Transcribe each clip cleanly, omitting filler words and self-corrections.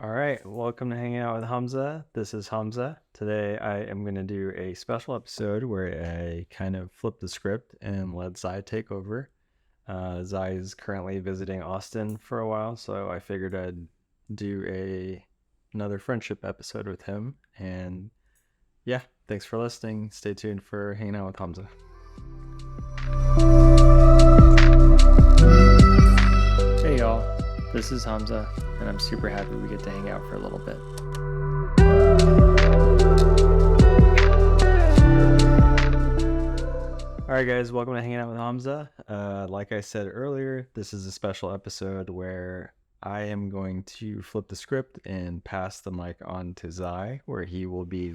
All right, welcome to Hanging Out with Hamza. This is Hamza. Today I am going to do a special episode where I kind of flip the script and let Zai take over. Zai is currently visiting Austin for a while, so I figured I'd do another friendship episode with him. And yeah, thanks for listening. Stay tuned for Hanging Out with Hamza. Hey y'all, this is Hamza, and I'm super happy we get to hang out for a little bit. All right, guys, welcome to Hanging Out with Hamza. Like I said earlier, this is a special episode where I am going to flip the script and pass the mic on to Zai, where he will be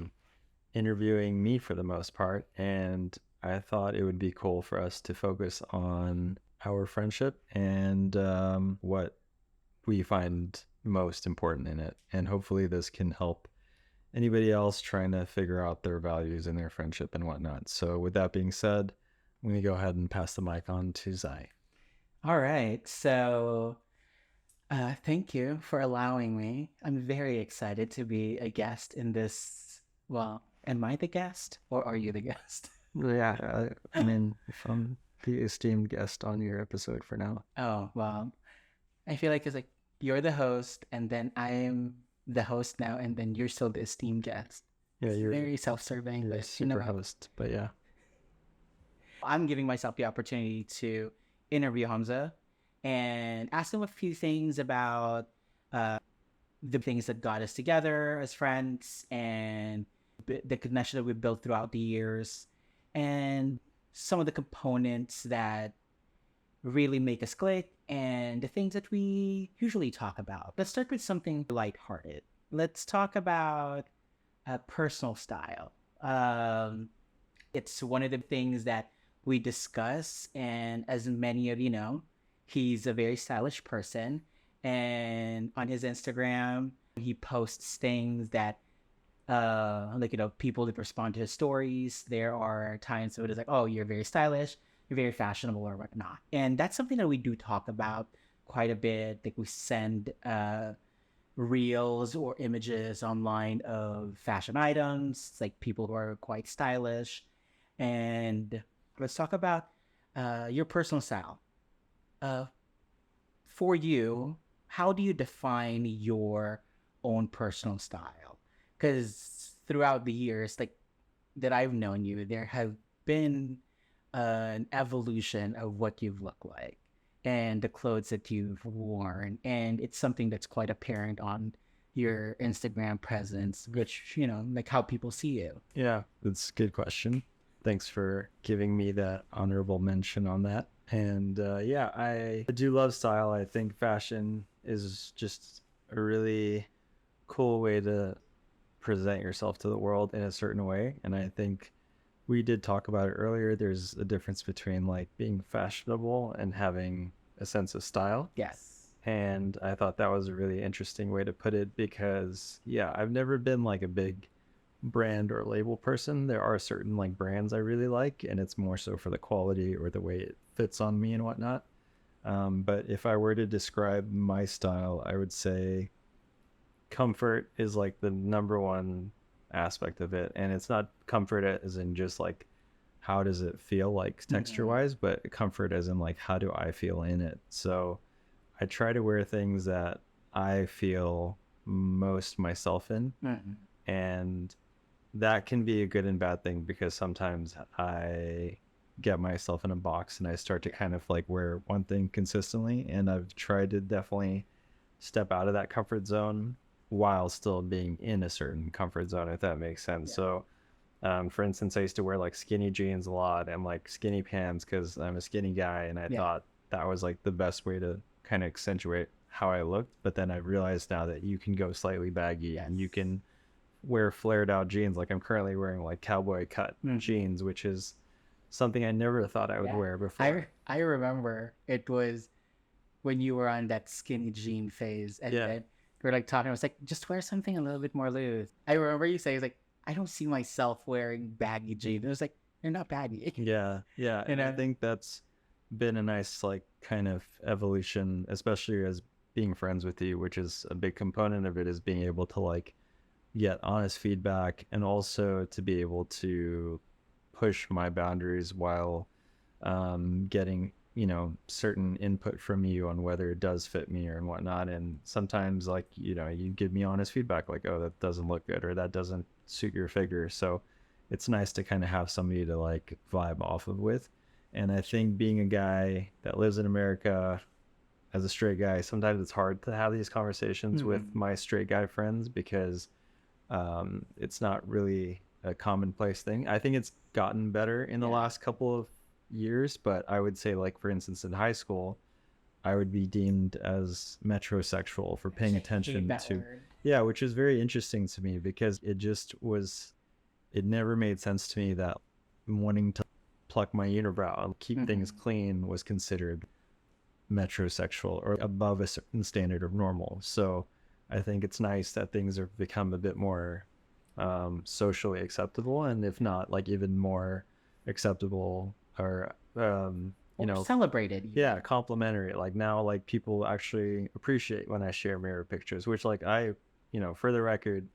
interviewing me for the most part. And I thought it would be cool for us to focus on our friendship and what we find most important in it. And hopefully this can help anybody else trying to figure out their values in their friendship and whatnot. So with that being said, I'm going to go ahead and pass the mic on to Zai. All right. So thank you for allowing me. I'm very excited to be a guest in this. Well, am I the guest or are you the guest? Yeah, I mean, if I'm the esteemed guest on your episode for now. Oh, well, I feel like it's like you're the host and then I am the host now and then you're still the esteemed guest. Yeah, you're Very self-serving, a but super host, but yeah. I'm giving myself the opportunity to interview Hamza and ask him a few things about the things that got us together as friends and the connection that we built throughout the years and some of the components that really make us click and the things that we usually talk about. Let's start with something lighthearted. Let's talk about personal style. It's one of the things that we discuss, and as many of you know, he's a very stylish person, and on his Instagram he posts things that people that respond to his stories. There are times where it's like, oh, you're very stylish, you're very fashionable or whatnot, and that's something that we do talk about quite a bit. Like we send reels or images online of fashion items, like people who are quite stylish. And let's talk about your personal style. For you, how do you define your own personal style? Because throughout the years, like that I've known you, there have been an evolution of what you've looked like and the clothes that you've worn, and it's something that's quite apparent on your Instagram presence, which like how people see you. Yeah, that's a good question. Thanks for giving me that honorable mention on that. And yeah, I do love style. I think fashion is just a really cool way to present yourself to the world in a certain way. And I think we did talk about it earlier. There's a difference between like being fashionable and having a sense of style. Yes. And I thought that was a really interesting way to put it because, yeah, I've never been like a big brand or label person. There are certain like brands I really like, and it's more so for the quality or the way it fits on me and whatnot. But if I were to describe my style, I would say comfort is like the number one aspect of it. And it's not comfort as in just like how does it feel like texture wise, but comfort as in like how do I feel in it. So I try to wear things that I feel most myself in. And that can be a good and bad thing because sometimes I get myself in a box and I start to kind of like wear one thing consistently. And I've tried to definitely step out of that comfort zone while still being in a certain comfort zone, if that makes sense. Yeah. So for instance, I used to wear like skinny jeans a lot and like skinny pants because I'm a skinny guy, and I thought that was like the best way to kind of accentuate how I looked. But then I realized now that you can go slightly baggy and you can wear flared out jeans. Like I'm currently wearing like cowboy cut jeans, which is something I never thought I would wear before. I remember it was when you were on that skinny jean phase, and then we were like talking. I was like, just wear something a little bit more loose. I remember you saying, like, I don't see myself wearing baggy jeans. It was like, you're not baggy. Yeah. And I think that's been a nice like kind of evolution, especially as being friends with you, which is a big component of it, is being able to like get honest feedback and also to be able to push my boundaries while getting, you know, certain input from you on whether it does fit me or whatnot. And sometimes, like, you know, you give me honest feedback, like, oh, that doesn't look good or that doesn't suit your figure. So it's nice to kind of have somebody to like vibe off of with. And I think being a guy that lives in America as a straight guy, sometimes it's hard to have these conversations with Mhm. my straight guy friends because it's not really a commonplace thing. I think it's gotten better in the Yeah. last couple of years, but I would say, like, for instance, in high school, I would be deemed as metrosexual for paying Actually, I hate attention that to, word. yeah, which is very interesting to me because it never made sense to me that wanting to pluck my unibrow and keep things Mhm. clean was considered metrosexual or above a certain standard of normal. So I think it's nice that things have become a bit more socially acceptable, and if not, like even more acceptable or you Or know, celebrated yeah, even. complimentary. Like now, like people actually appreciate when I share mirror pictures, which like you know, for the record,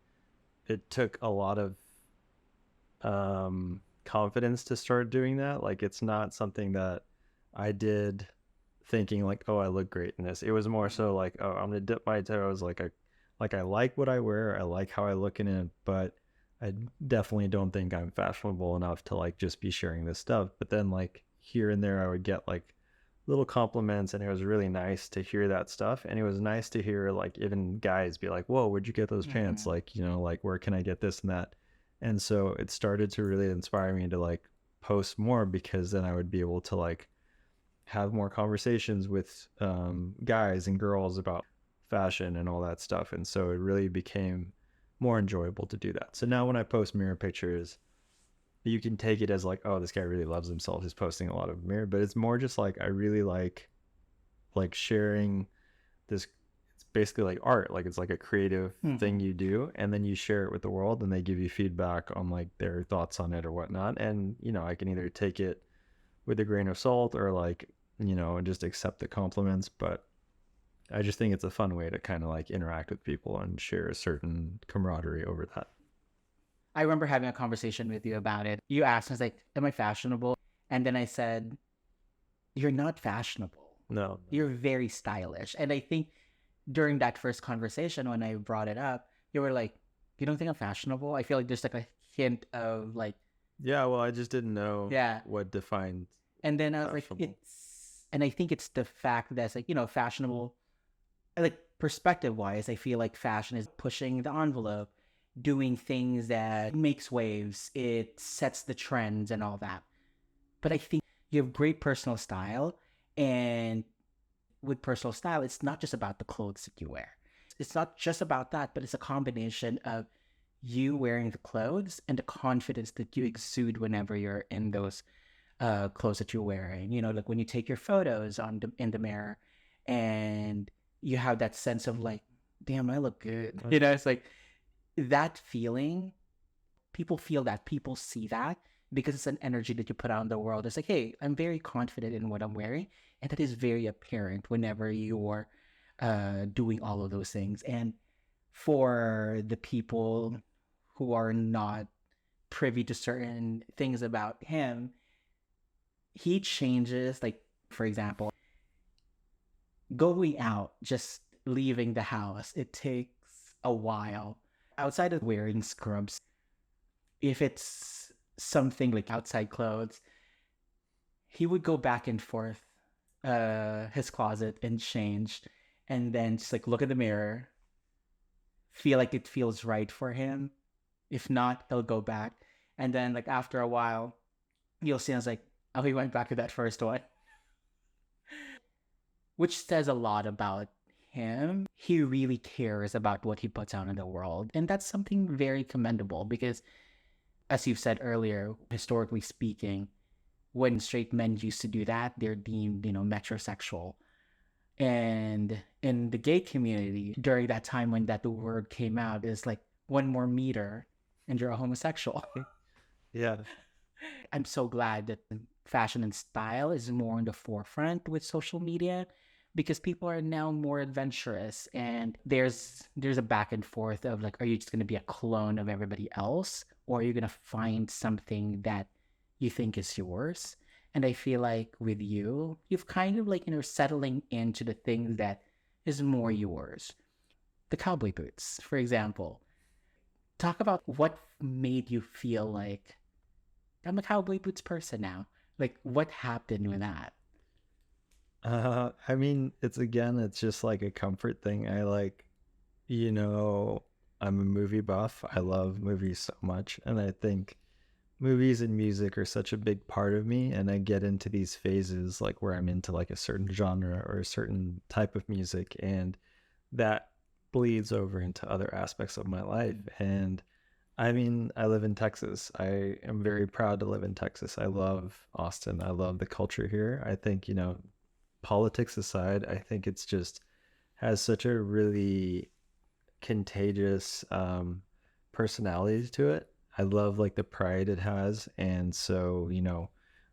it took a lot of confidence to start doing that. Like it's not something that I did thinking like, oh, I look great in this. It was more Mhm. so like, oh, I'm gonna dip my toes. I like what I wear. I like how I look in it, but I definitely don't think I'm fashionable enough to like just be sharing this stuff. But then like here and there, I would get like little compliments, and it was really nice to hear that stuff. And it was nice to hear like even guys be like, "Whoa, where'd you get those pants? Mhm. Like, you know, like where can I get this and that?" And so it started to really inspire me to like post more because then I would be able to like have more conversations with guys and girls about fashion and all that stuff. And so it really became more enjoyable to do that. So now when I post mirror pictures, you can take it as like, oh, this guy really loves himself. He's posting a lot of mirror, but it's more just like I really like sharing this. It's basically like art. Like it's like a creative thing Mhm. you do, and then you share it with the world, and they give you feedback on like their thoughts on it or whatnot. And you know, I can either take it with a grain of salt or like, you know, and just accept the compliments. But I just think it's a fun way to kind of like interact with people and share a certain camaraderie over that. I remember having a conversation with you about it. You asked, I was like, "Am I fashionable?" And then I said, "You're not fashionable. No, You're very stylish." And I think during that first conversation, when I brought it up, you were like, "You don't think I'm fashionable?" I feel like there's like a hint of like, yeah, well, I just didn't know yeah. what defined And then I was like, fashionable. and I think it's the fact that it's like, fashionable, like perspective wise, I feel like fashion is pushing the envelope, doing things that makes waves, it sets the trends and all that. But I think you have great personal style. And with personal style, it's not just about the clothes that you wear. It's not just about that, but it's a combination of you wearing the clothes and the confidence that you exude whenever you're in those clothes that you're wearing. Like when you take your photos in the mirror, and you have that sense of like, damn, I look good. It's like that feeling. People feel that. People see that because it's an energy that you put out in the world. It's like, hey, I'm very confident in what I'm wearing, and that is very apparent whenever you're doing all of those things. And for the people who are not privy to certain things about him, he changes. Like, for example, going out, just leaving the house, it takes a while. Outside of wearing scrubs, if it's something like outside clothes, he would go back and forth his closet and change, and then just like look in the mirror, feel like it feels right for him. If not, he'll go back. And then like after a while, you'll see us like, oh, he went back to that first one, which says a lot about him. He really cares about what he puts out in the world. And that's something very commendable because, as you've said earlier, historically speaking, when straight men used to do that, they're deemed, metrosexual. And in the gay community, during that time when that word came out, is like one more meter and you're a homosexual. Yeah. I'm so glad that fashion and style is more in the forefront with social media because people are now more adventurous, and there's a back and forth of like, are you just going to be a clone of everybody else, or are you going to find something that you think is yours? And I feel like with you, you've kind of like, settling into the thing that is more yours. The cowboy boots, for example. Talk about what made you feel like I'm a cowboy boots person now. Like, what happened with that? I mean, it's just like a comfort thing. I like, you know, I'm a movie buff. I love movies so much, and I think movies and music are such a big part of me. And I get into these phases like where I'm into like a certain genre or a certain type of music, and that bleeds over into other aspects of my life. And I mean, I live in Texas. I am very proud to live in Texas. I love Austin. I love the culture here. I think, politics aside, I think it's just has such a really contagious personality to it. I love like the pride it has. And so,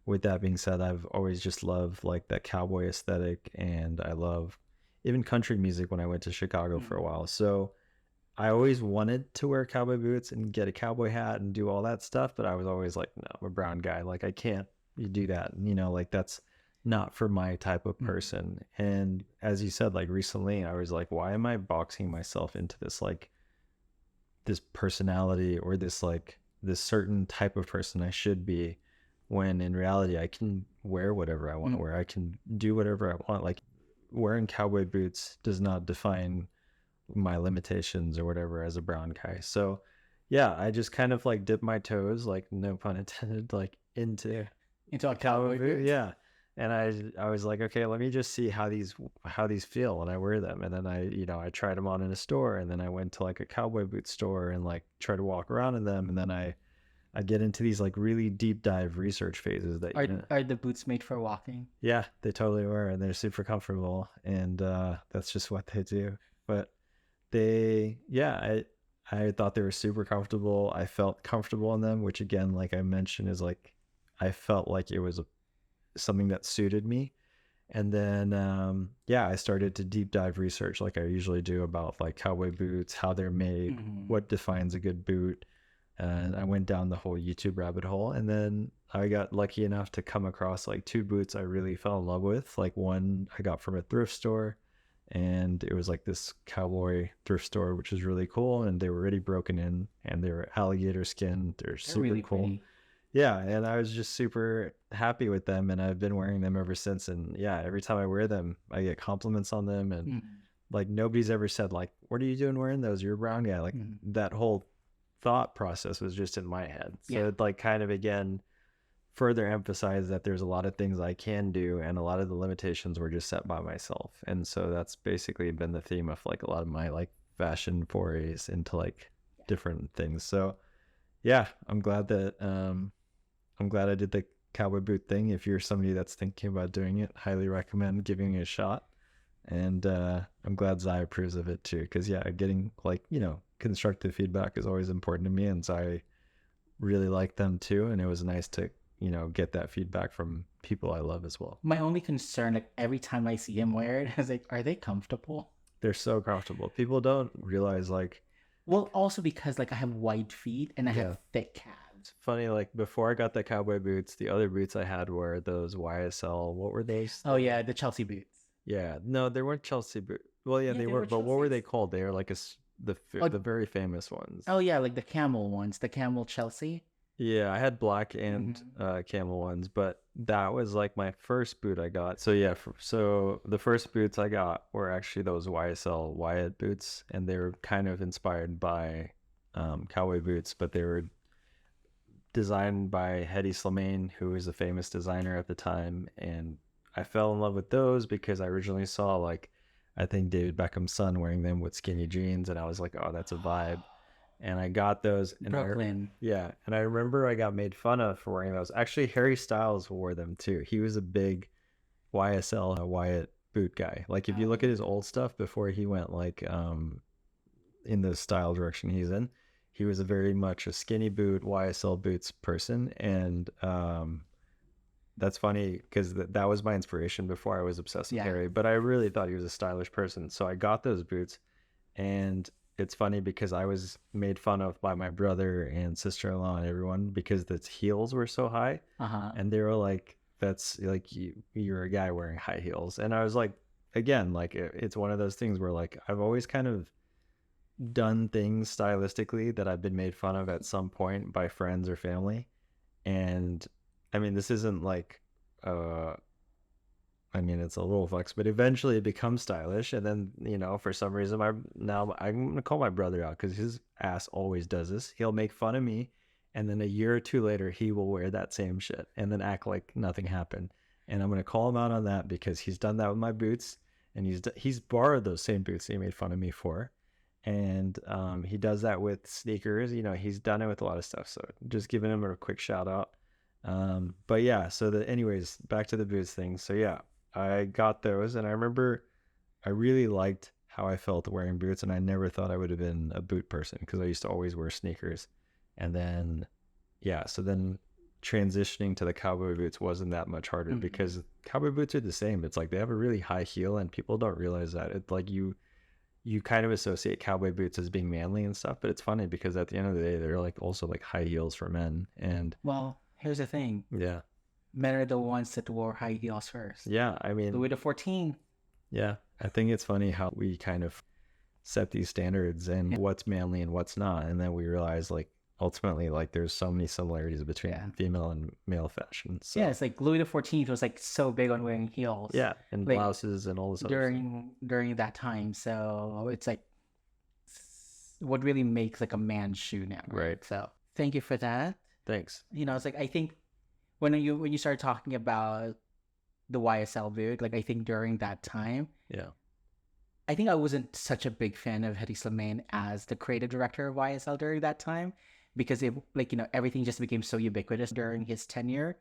with that being said, I've always just loved like that cowboy aesthetic, and I love even country music when I went to Chicago for a Mm. while. So I always wanted to wear cowboy boots and get a cowboy hat and do all that stuff, but I was always like, no, I'm a brown guy. Like, I can't you do that. Like that's not for my type of Mm. person. And as you said, like recently, I was like, why am I boxing myself into this personality or this certain type of person I should be, when in reality I can wear whatever I want to Mm. wear. I can do whatever I want. Like wearing cowboy boots does not define my limitations or whatever as a brown guy. So yeah, I just kind of like dipped my toes, like no pun intended, like into Into a a cowboy cowboy boot. boots? Yeah. And I was like, okay, let me just see how these feel, and I wear them, and then I tried them on in a store, and then I went to like a cowboy boot store and like try to walk around in them, and then I get into these like really deep dive research phases that Are the boots made for walking? yeah, they totally were, and they're super comfortable, and that's just what they do. But yeah, I thought they were super comfortable. I felt comfortable in them, which again, like I mentioned, is like I felt like it was something that suited me. And then yeah, I started to deep dive research like I usually do about like cowboy boots, how they're made, Mm. what defines a good boot. And I went down the whole YouTube rabbit hole, and then I got lucky enough to come across like two boots I really fell in love with. Like one I got from a thrift store, and it was like this cowboy thrift store, which was really cool, and they were already broken in, and they were alligator skin. They're They're super really cool. pretty. Yeah, and I was just super happy with them, and I've been wearing them ever since. And yeah, every time I wear them, I get compliments on them, and Mm. like nobody's ever said like, "What are you doing wearing those? You're a brown guy." Like Mm. that whole thought process was just in my head. Yeah. So it like kind of again further emphasized that there's a lot of things I can do, and a lot of the limitations were just set by myself. And so that's basically been the theme of like a lot of my like fashion forays into like different things. So yeah, I'm glad I did the cowboy boot thing. If you're somebody that's thinking about doing it, highly recommend giving it a shot. And I'm glad Zai approves of it too, because yeah, getting like constructive feedback is always important to me, and Zai really liked them too, and it was nice to get that feedback from people I love as well. My only concern, like every time I see him wear it, I was like, are they comfortable? They're so comfortable. People don't realize like Well, also because like I have wide feet and I yeah, have thick calves. it's funny, like before I got the cowboy boots, the other boots I had were those YSL. What were those? Oh yeah, the Chelsea boots. Yeah, no, they weren't Chelsea boot. Well, yeah, Yeah, they they were, were but what were they Chelsea's. called? They were like Oh, the very famous ones. oh yeah, like the camel ones, the camel Chelsea. Yeah, I had black and Hmm. camel ones, but that was like my first boot I got. So yeah, so the first boots I got were actually those YSL Wyatt boots, and they were kind of inspired by cowboy boots, but they were designed by Hedi Slimane, who was a famous designer at the time. And I fell in love with those because I originally saw like I think David Beckham's son wearing them with skinny jeans, and I was like, oh, that's a vibe. And I got those, and Brooklyn. yeah, and I remember I got made fun of for wearing those. Actually, Harry Styles wore them too. He was a big YSL Wyatt boot guy. Like if you look at his old stuff before he went like in the style direction he's in, he was a very much a skinny boot YSL boots person. And That's funny because that was my inspiration before I was obsessed with Yeah. Harry, but I really thought he was a stylish person. So I got those boots, and it's funny because I was made fun of by my brother and sister-in-law and everyone because the heels were so high, Uh-huh. and they were like, "That's like you're a guy wearing high heels," and I was like, again, like it's one of those things where like I've always kind of done things stylistically that I've been made fun of at some point by friends or family. And I mean, this isn't like, uh, I mean, it's a little flex, but eventually it becomes stylish. And then, for some reason, I'm gonna call my brother out because his ass always does this. He'll make fun of me, and then a year or two later, he will wear that same shit and then act like nothing happened. And I'm gonna call him out on that because he's done that with my boots, and he's borrowed those same boots he made fun of me for. And he does that with sneakers. He's done it with a lot of stuff. So just giving him a quick shout out. But yeah, so anyways, back to the boots thing. So yeah, I got those, and I remember I really liked how I felt wearing boots, and I never thought I would have been a boot person because I used to always wear sneakers. And then, yeah, so then transitioning to the cowboy boots wasn't that much harder because cowboy boots are the same. It's like they have a really high heel, and people don't realize that. It's like you kind of associate cowboy boots as being manly and stuff, but it's funny because at the end of the day, they're like also like high heels for men. And Well, here's the thing. yeah, Men are the ones that wore high heels first. yeah, I mean, Louis XIV. yeah, I think it's funny how we kind of set these standards and what's manly and what's not, and then we realize like ultimately like there's so many similarities between female and male fashion. So Yeah, it's like Louis XIV was like so big on wearing heels. yeah, and like, blouses and all this other stuff. during that time. So it's like what really makes like a man's shoe now. Right. So thank you for that. Thanks. It's like I think when you started talking about the YSL boot, like I think during that time, Yeah. I think I wasn't such a big fan of Hedi Slimane as the creative director of YSL during that time because it like everything just became so ubiquitous during his tenure.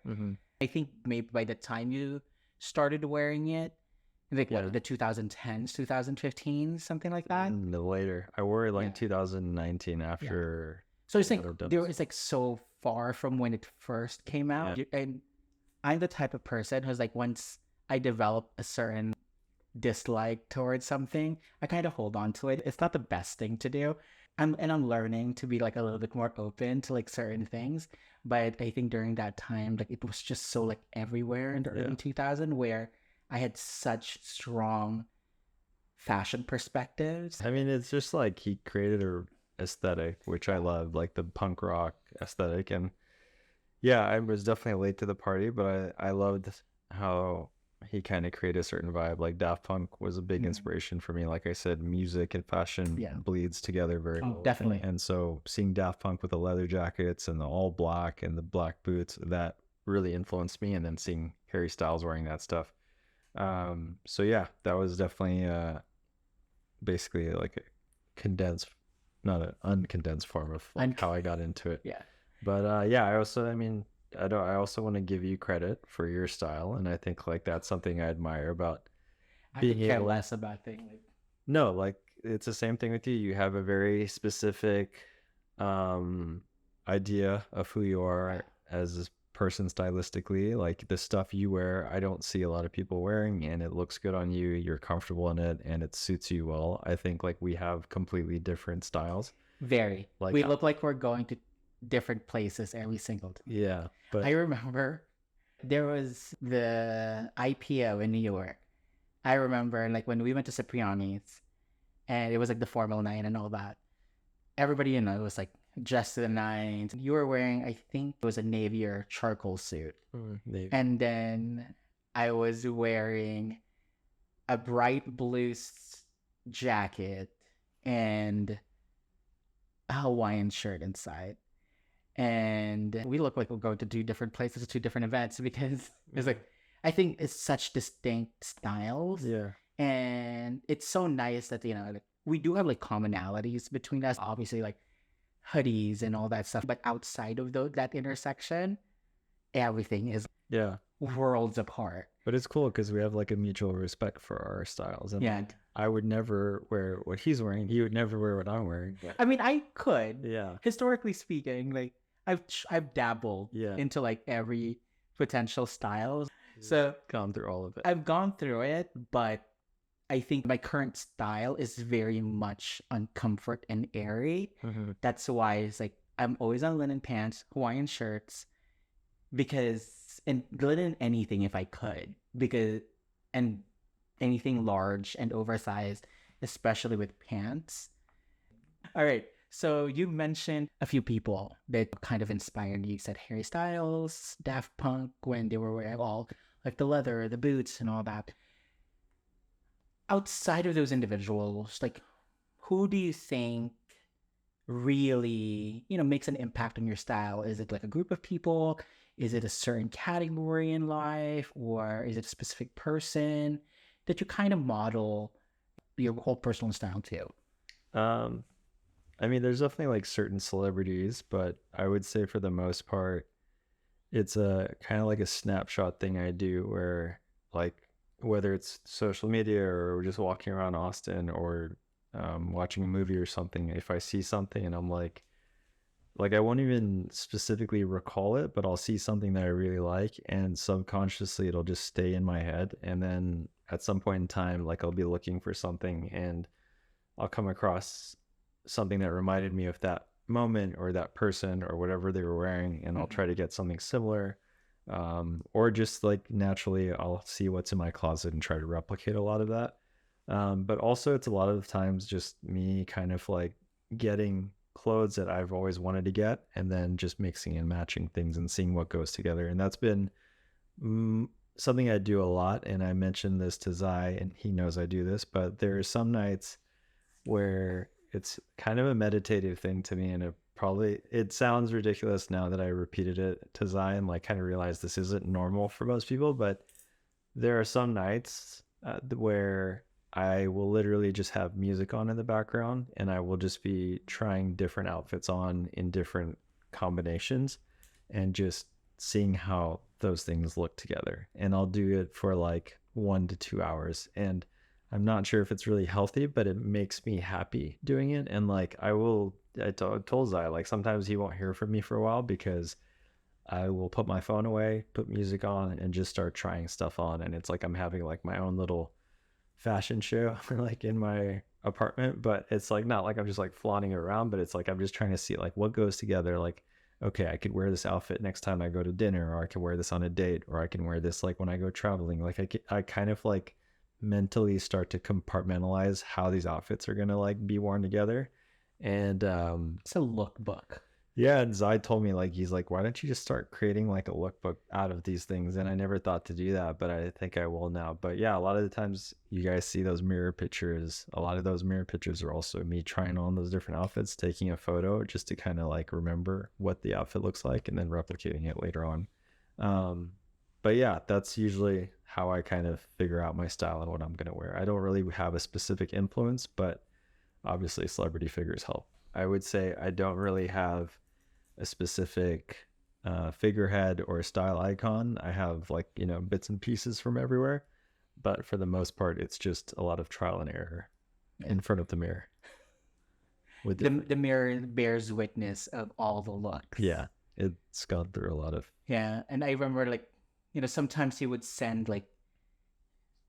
I think maybe by the time you started wearing it, like what, the 2010s, 2015, something like that. No, later, I wore it like 2019 after. So it's like there was like so far from when it first came out, and I'm the type of person who's like once I develop a certain dislike towards something, I kind of hold on to it. It's not the best thing to do. I'm learning to be like a little bit more open to like certain things, but I think during that time, like it was just so like everywhere in the early 2000s where I had such strong fashion perspectives. I mean, it's just like he created a aesthetic, which I love, like the punk rock aesthetic. And yeah, I was definitely late to the party, but I loved how he kind of created a certain vibe. Like Daft Punk was a big inspiration for me. Like I said, music and fashion bleeds together very well. Definitely. And so seeing Daft Punk with the leather jackets and the all black and the black boots, that really influenced me. And then seeing Harry Styles wearing that stuff. So yeah, that was definitely basically like a condensed, not an uncondensed form of like how I got into it. Yeah. But yeah, I also want to give you credit for your style, and I think like that's something I admire about being able. I care less about things. No, like it's the same thing with you. You have a very specific idea of who you are as a person stylistically. Like the stuff you wear, I don't see a lot of people wearing, and it looks good on you. You're comfortable in it, and it suits you well. I think like we have completely different styles. Very. Like we look like we're going to different places every single time. Yeah, but I remember there was the IPO in New York. I remember like when we went to Cipriani's and it was like the Formula 9 and all that. Everybody, it was like dressed to the nines. You were wearing, I think it was a navy or charcoal suit. Navy. And then I was wearing a bright blue jacket and a Hawaiian shirt inside. And we look like we're going to two different places, two different events because it's like, I think it's such distinct styles. Yeah. And it's so nice that, like, we do have like commonalities between us, obviously like hoodies and all that stuff. But outside of that intersection, everything is worlds apart. But it's cool because we have like a mutual respect for our styles. And yeah. I would never wear what he's wearing. He would never wear what I'm wearing. But... I mean, I could. Yeah. Historically speaking, like I've dabbled into like every potential styles. So Gone through all of it. I've gone through it, but I think my current style is very much on comfort and airy. Mhm. That's why it's like I'm always on linen pants, Hawaiian shirts, because and linen anything if I could, because and anything large and oversized, especially with pants. All right. So you mentioned a few people that kind of inspired you. You said Harry Styles, Daft Punk when they were wearing all like the leather, the boots, and all that. Outside of those individuals, like who do you think really, makes an impact on your style? Is it like a group of people? Is it a certain category in life? Or is it a specific person that you kind of model your whole personal style to? Um, I mean, there's definitely like certain celebrities, but I would say for the most part, it's a kind of like a snapshot thing I do where like whether it's social media or just walking around Austin or watching a movie or something, if I see something and I'm like I won't even specifically recall it, but I'll see something that I really like and subconsciously it'll just stay in my head. And then at some point in time, like I'll be looking for something and I'll come across something that reminded me of that moment or that person or whatever they were wearing, and I'll try to get something similar. Or just like naturally, I'll see what's in my closet and try to replicate a lot of that. But also, it's a lot of the times just me kind of like getting clothes that I've always wanted to get and then just mixing and matching things and seeing what goes together. And that's been something I do a lot. And I mentioned this to Zai, and he knows I do this, but there are some nights where it's kind of a meditative thing to me, and it sounds ridiculous now that I repeated it to Zion, like kind of realized this isn't normal for most people, but there are some nights where I will literally just have music on in the background and I will just be trying different outfits on in different combinations and just seeing how those things look together. And I'll do it for like 1 to 2 hours, and I'm not sure if it's really healthy, but it makes me happy doing it. And like I told Zai, like sometimes he won't hear from me for a while because I will put my phone away, put music on, and just start trying stuff on. And it's like I'm having like my own little fashion show like in my apartment, but it's like not like I'm just like flaunting it around, but it's like I'm just trying to see like what goes together. Like, okay, I could wear this outfit next time I go to dinner, or I can wear this on a date, or I can wear this like when I go traveling. Like I kind of like mentally start to compartmentalize how these outfits are gonna like be worn together. And It's a lookbook. yeah, and Zai told me like he's like, why don't you just start creating like a lookbook out of these things? And I never thought to do that, but I think I will now. But yeah, a lot of the times you guys see those mirror pictures. A lot of those mirror pictures are also me trying on those different outfits, taking a photo just to kind of like remember what the outfit looks like and then replicating it later on. But yeah, that's usually how I kind of figure out my style and what I'm going to wear. I don't really have a specific influence, but obviously celebrity figures help. I would say I don't really have a specific figurehead or style icon. I have like, bits and pieces from everywhere, but for the most part, it's just a lot of trial and error in front of the mirror. With the mirror bears witness of all the looks. Yeah, it's gone through a lot of. Yeah, and I remember like, sometimes he would send like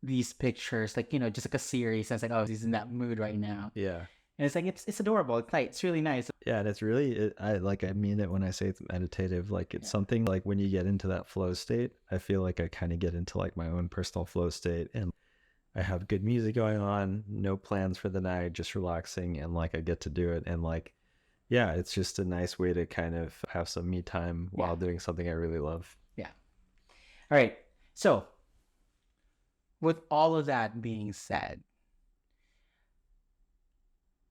these pictures, like, just like a series. And it's like, oh, he's in that mood right now. Yeah. And it's like, it's adorable. It's really nice. Yeah, and it's really, I mean it when I say it's meditative. Like it's something like when you get into that flow state, I feel like I kind of get into like my own personal flow state, and I have good music going on, no plans for the night, just relaxing, and like I get to do it. And like, yeah, it's just a nice way to kind of have some me time while doing something I really love. Yeah. All right. So with all of that being said,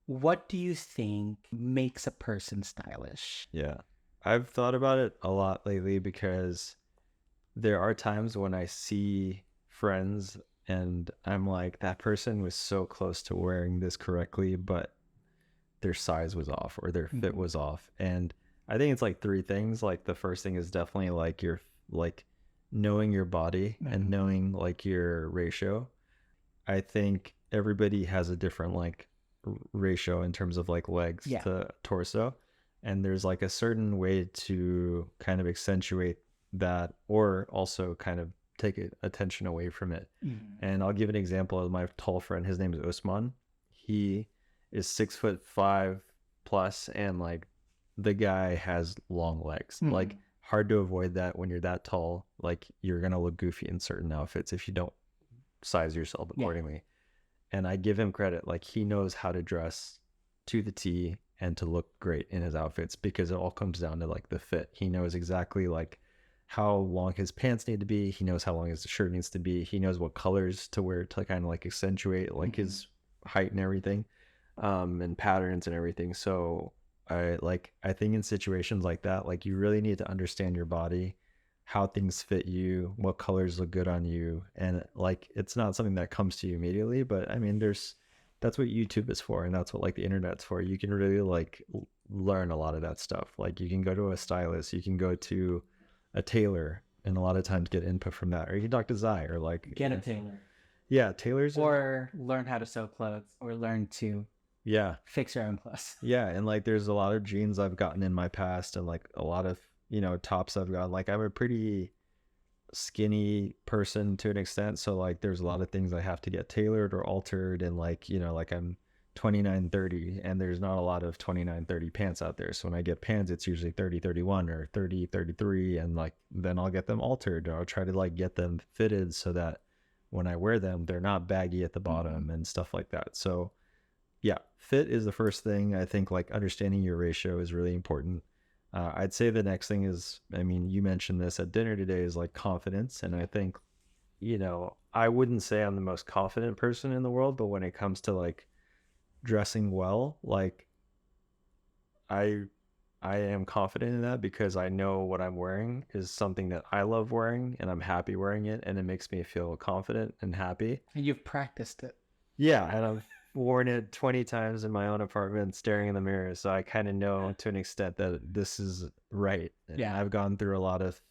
what do you think makes a person stylish? Yeah, I've thought about it a lot lately because there are times when I see friends and I'm like, that person was so close to wearing this correctly, but their size was off or their fit was off. And I think it's like three things. Like the first thing is definitely like your like knowing your body and knowing like your ratio. I think everybody has a different like ratio in terms of like legs to torso, and there's like a certain way to kind of accentuate that, or also kind of take attention away from it. And I'll give an example of my tall friend. His name is Osman. He is 6'5" plus, and like the guy has long legs. Like hard to avoid that when you're that tall. Like you're gonna look goofy in certain outfits if you don't size yourself accordingly. And I give him credit. Like he knows how to dress to the T and to look great in his outfits, because it all comes down to like the fit. He knows exactly like how long his pants need to be. He knows how long his shirt needs to be. He knows what colors to wear to kind of like accentuate like his height and everything, and patterns and everything. So I think in situations like that, like you really need to understand your body, how things fit you, what colors look good on you. And like it's not something that comes to you immediately, but I mean that's what YouTube is for, and that's what like the internet's for. You can really like learn a lot of that stuff. Like you can go to a stylist, you can go to a tailor, and a lot of times get input from that, or you can talk to Zai, or like Get a tailor. Yeah, tailors or learn how to sew clothes, or learn to yeah, fix your own clothes. yeah. And like there's a lot of jeans I've gotten in my past, and like a lot of tops I've gotten. Like I'm a pretty skinny person to an extent, so like there's a lot of things I have to get tailored or altered. And like like I'm 29-30, and there's not a lot of 29-30 pants out there. So when I get pants, it's usually 30-31 or 30-33, and like then I'll get them altered, or I'll try to like get them fitted so that when I wear them they're not baggy at the bottom and stuff like that. So yeah, fit is the first thing. I think like understanding your ratio is really important. I'd say the next thing is, I mean, you mentioned this at dinner today, is like confidence. And I think, I wouldn't say I'm the most confident person in the world, but when it comes to like dressing well, like I I am confident in that, because I know what I'm wearing is something that I love wearing and I'm happy wearing it, and it makes me feel confident and happy. And you've practiced it. Yeah, and I've worn it 20 times in my own apartment staring in the mirror, so I kind of know to an extent that this is right. And Yeah. I've gone through a lot of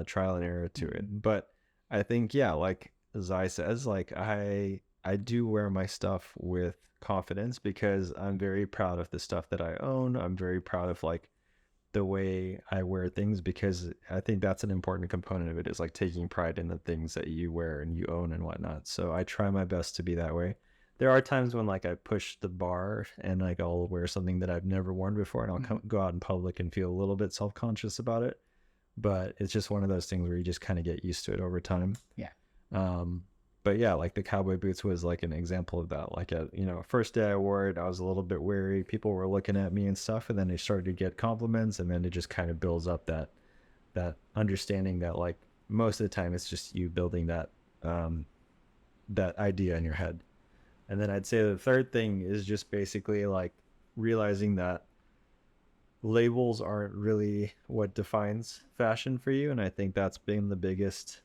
trial and error to it. But I think, yeah, like Zai says, like I do wear my stuff with confidence, because I'm very proud of the stuff that I own. I'm very proud of like the way I wear things, because I think that's an important component of it, is like taking pride in the things that you wear and you own and whatnot. So I try my best to be that way. There are times when like I push the bar, and like I'll wear something that I've never worn before, and I'll go out in public and feel a little bit self-conscious about it. But it's just one of those things where you just kind of get used to it over time. Yeah. But yeah, like the cowboy boots was like an example of that. Like first day I wore it, I was a little bit wary. People were looking at me and stuff, and then they started to get compliments, and then it just kind of builds up that understanding that like most of the time it's just you building that idea in your head. And then I'd say the third thing is just basically like realizing that labels aren't really what defines fashion for you. And I think that's been the biggest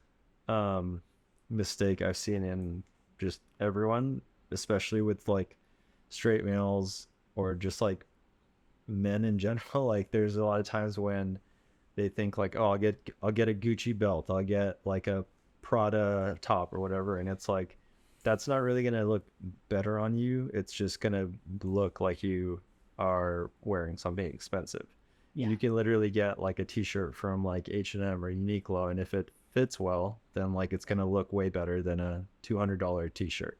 mistake I've seen in just everyone, especially with like straight males, or just like men in general. Like there's a lot of times when they think like, oh, I'll get a Gucci belt, I'll get like a Prada top or whatever, and it's like that's not really going to look better on you. It's just going to look like you are wearing something expensive. Yeah. You can literally get like a t-shirt from like H&M or Uniqlo, and if it fits well, then like it's going to look way better than a $200 t-shirt.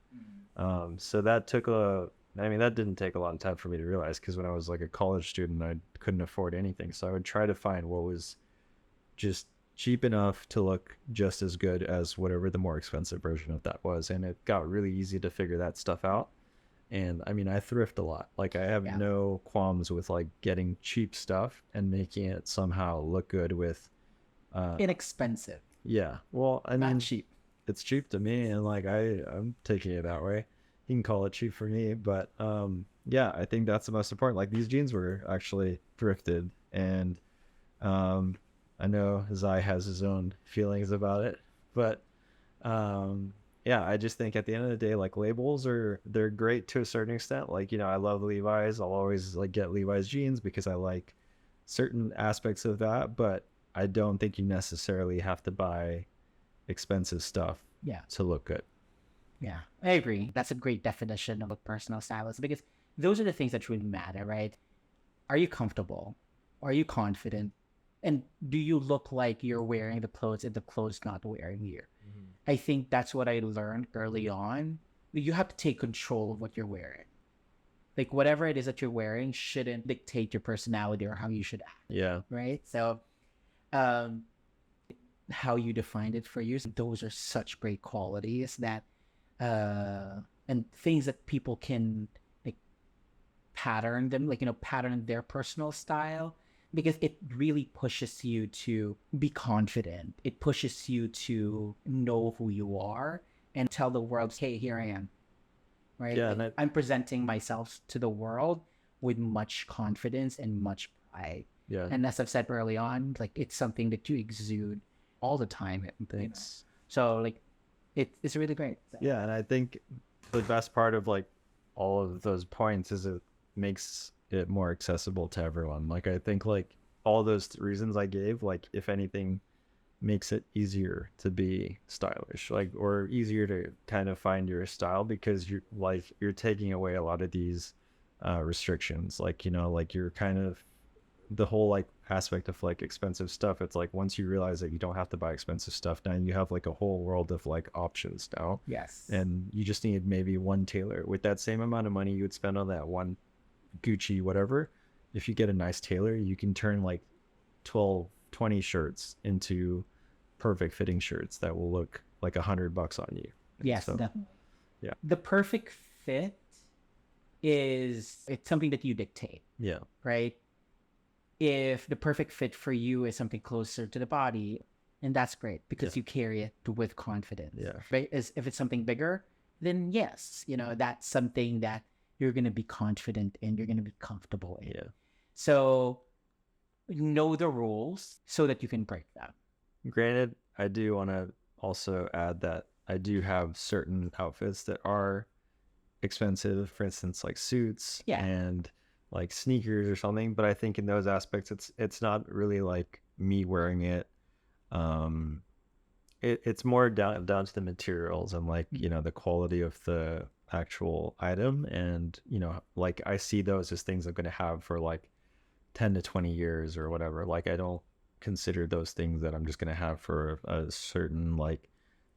So that that didn't take a lot of time for me to realize, because when I was like a college student, I couldn't afford anything. So I would try to find what was just cheap enough to look just as good as whatever the more expensive version of that was. And it got really easy to figure that stuff out. And I mean, I thrift a lot. Like I have no qualms with like getting cheap stuff and making it somehow look good with inexpensive. Yeah. Well, I Not mean, cheap. it's cheap to me, and like I'm taking it that way. You can call it cheap for me, but yeah, I think that's the most important. Like these jeans were actually thrifted, and I know Zai has his own feelings about it, but yeah, I just think at the end of the day, like labels they're great to a certain extent. Like, I love Levi's. I'll always like get Levi's jeans because I like certain aspects of that, but I don't think you necessarily have to buy expensive stuff to look good. Yeah, I agree. That's a great definition of a personal stylist, because those are the things that truly matter, right? Are you comfortable? Are you confident? And do you look like you're wearing the clothes and the clothes not wearing you? Mhm. I think that's what I learned early on. You have to take control of what you're wearing. Like whatever it is that you're wearing shouldn't dictate your personality or how you should act, Yeah. right? So, um, how you defined it for you, so those are such great qualities that, and things that people can like pattern them, like pattern their personal style, because it really pushes you to be confident. It pushes you to know who you are and tell the world, hey, here I am, right? Yeah, Like, I'm presenting myself to the world with much confidence and much pride. yeah. And as I've said early on, like it's something that you exude all the time. Thanks. So like it's really great. So, Yeah, and I think the best part of like all of those points is it makes it more accessible to everyone. Like I think like all those reasons I gave, like if anything, makes it easier to be stylish, like or easier to kind of find your style because you're taking away a lot of these restrictions. Like like you're kind of the whole like aspect of like expensive stuff. It's like once you realize that you don't have to buy expensive stuff now, you have like a whole world of like options now, yes. and you just need maybe one tailor with that same amount of money you would spend on that one Gucci whatever. If you get a nice tailor, you can turn like 12, 20 shirts into perfect fitting shirts that will look like $100 on you. Yes, So definitely. yeah. The perfect fit it's something that you dictate, Yeah. right? If the perfect fit for you is something closer to the body, and that's great because you carry it with confidence. Yeah. Right? If it's something bigger, then yes, that's something that you're going to be confident in, you're going to be comfortable in. Yeah. So know the rules so that you can break them. Granted, I do want to also add that I do have certain outfits that are expensive, for instance, like suits and like sneakers or something. But I think in those aspects, it's not really like me wearing it. It's more down to the materials and like the quality of the actual item, and like I see those as things I'm going to have for like 10 to 20 years or whatever. Like I don't consider those things that I'm just going to have for a certain like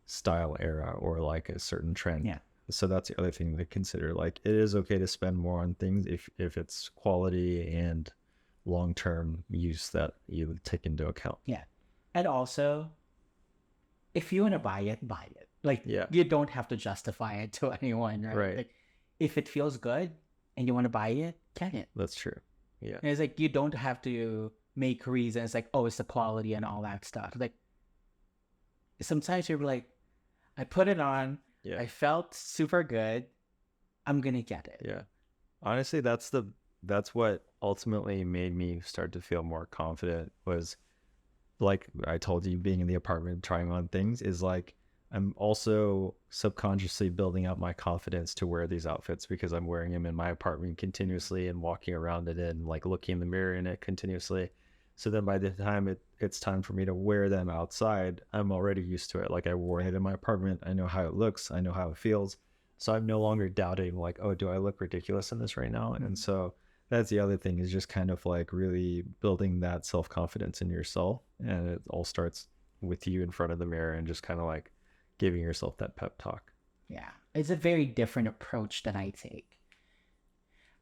style era or like a certain trend. Yeah. So that's the other thing to consider. Like it is okay to spend more on things if it's quality and long-term use that you take into account. Yeah. And also, if you want to buy it, buy it. Like you don't have to justify it to anyone, right? Like if it feels good and you want to buy it, get it. That's true. Yeah. And it's like you don't have to make reasons like, oh, it's the quality and all that stuff. Like sometimes you're like, I put it on, I felt super good, I'm gonna get it. Yeah. Honestly, that's what ultimately made me start to feel more confident, was like I told you, being in the apartment trying on things is like I'm also subconsciously building up my confidence to wear these outfits because I'm wearing them in my apartment continuously and walking around it and like looking in the mirror in it continuously. So then by the time it's time for me to wear them outside, I'm already used to it. Like I wore it in my apartment. I know how it looks. I know how it feels. So I'm no longer doubting like, oh, do I look ridiculous in this right now? And so that's the other thing, is just kind of like really building that self-confidence in yourself. And it all starts with you in front of the mirror and just kind of like giving yourself that pep talk. Yeah. It's a very different approach than I take.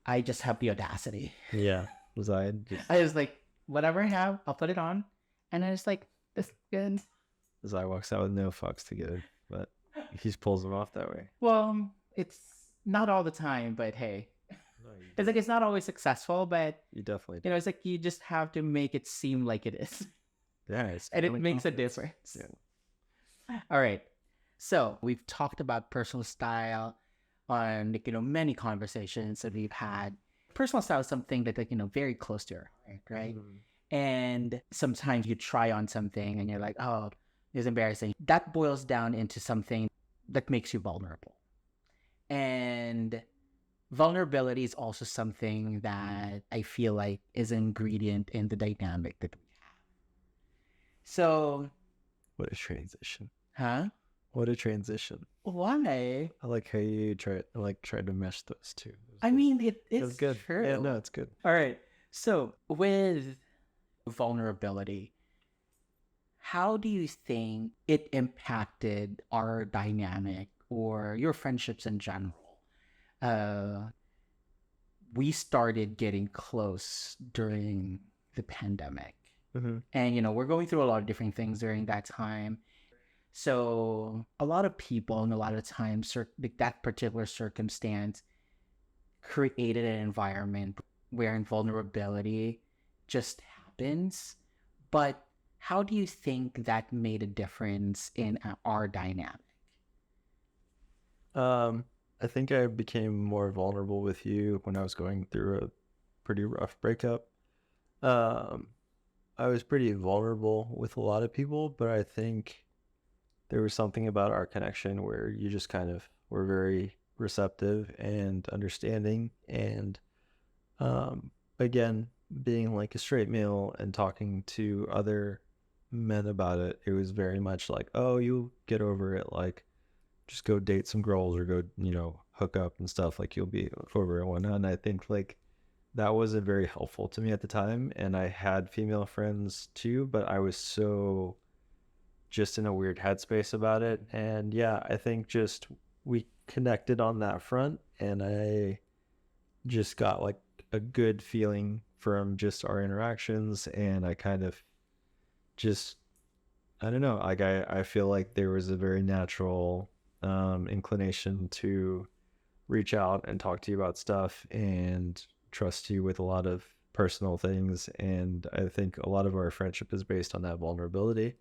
I just have the audacity. Yeah. I was like, whatever I have, I'll put it on. And I was like, this is good. Zai walks out with no fucks to give, but he pulls them off that way. Well, it's not all the time, but hey. No, it's like it's not always successful, but you definitely do. It's like you just have to make it seem like it is. Yeah, and it makes a difference. Yeah. All right. So we've talked about personal style on many conversations that we've had. Personal style is something that very close to your heart, right? Mm-hmm. And sometimes you try on something and you're like, oh, it's embarrassing. That boils down into something that makes you vulnerable. And vulnerability is also something that I feel like is an ingredient in the dynamic that we have. So, what a transition. Huh? What a transition. Why? I like how you tried to mesh those two. I mean, it's good. True. Yeah, no, it's good. All right. So with vulnerability. How do you think it impacted our dynamic or your friendships in general? Uh, we started getting close during the pandemic. Mm-hmm. And, we're going through a lot of different things during that time. So, a lot of people and a lot of times, like that particular circumstance created an environment where vulnerability just happens. But how do you think that made a difference in our dynamic? I think I became more vulnerable with you when I was going through a pretty rough breakup. Um, I was pretty vulnerable with a lot of people, but I think there was something about our connection where you just kind of were very receptive and understanding. And again, being like a straight male and talking to other men about it, it was very much like, oh, you get over it. Like, just go date some girls or go, hook up and stuff. Like, you'll be over it and whatnot. And I think like that wasn't very helpful to me at the time. And I had female friends too, but I was so just in a weird headspace about it. And yeah, I think just we connected on that front, and I just got like a good feeling from just our interactions. And I kind of just, I don't know, like I feel like there was a very natural inclination to reach out and talk to you about stuff and trust you with a lot of personal things. And I think a lot of our friendship is based on that vulnerability.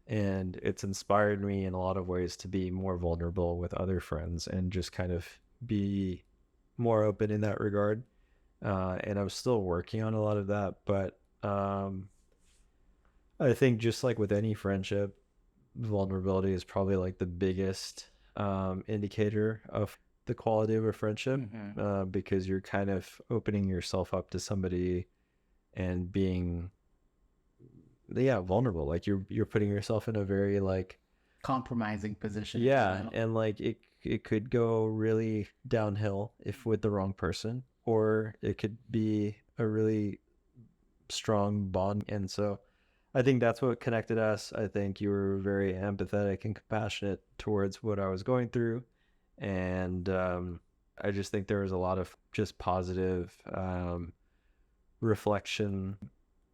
And it's inspired me in a lot of ways to be more vulnerable with other friends and just kind of be more open in that regard. And I'm still working on a lot of that, but I think just like with any friendship, vulnerability is probably like the biggest indicator of the quality of a friendship, because you're kind of opening yourself up to somebody and being, yeah, vulnerable. Like you're putting yourself in a very like Compromising position. yeah, and like it could go really downhill if with the wrong person, or it could be a really strong bond. And so I think that's what connected us. I think you were very empathetic and compassionate towards what I was going through. And I just think there was a lot of just positive reflection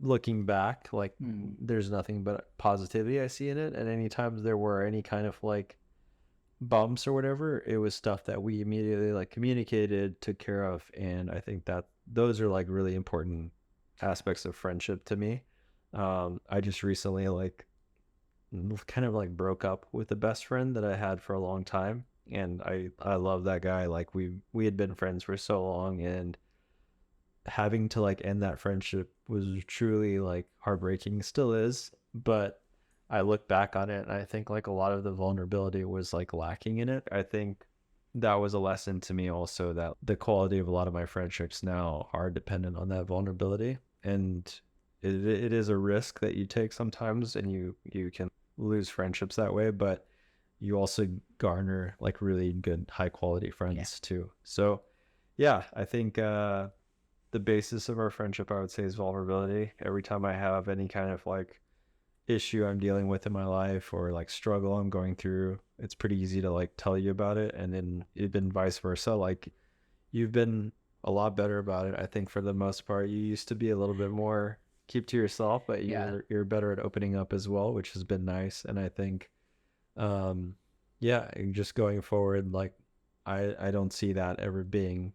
looking back. Like there's nothing but positivity I see in it. And anytime there were any kind of like bumps or whatever, it was stuff that we immediately like communicated, took care of. And I think that those are like really important aspects of friendship to me. I just recently like kind of like broke up with the best friend that I had for a long time, and I love that guy. Like we had been friends for so long, and having to like end that friendship was truly like heartbreaking, still is. But I look back on it and I think like a lot of the vulnerability was like lacking in it. I think that was a lesson to me also, that the quality of a lot of my friendships now are dependent on that vulnerability. And it is a risk that you take sometimes, and you can lose friendships that way, but you also garner like really good high quality friends too. So yeah, I think the basis of our friendship, I would say, is vulnerability. Every time I have any kind of like issue I'm dealing with in my life or like struggle I'm going through, it's pretty easy to like tell you about it. And then it's been vice versa. Like you've been a lot better about it. I think for the most part, you used to be a little bit more keep to yourself, but you're better at opening up as well, which has been nice. And I think, yeah, just going forward, like I don't see that ever being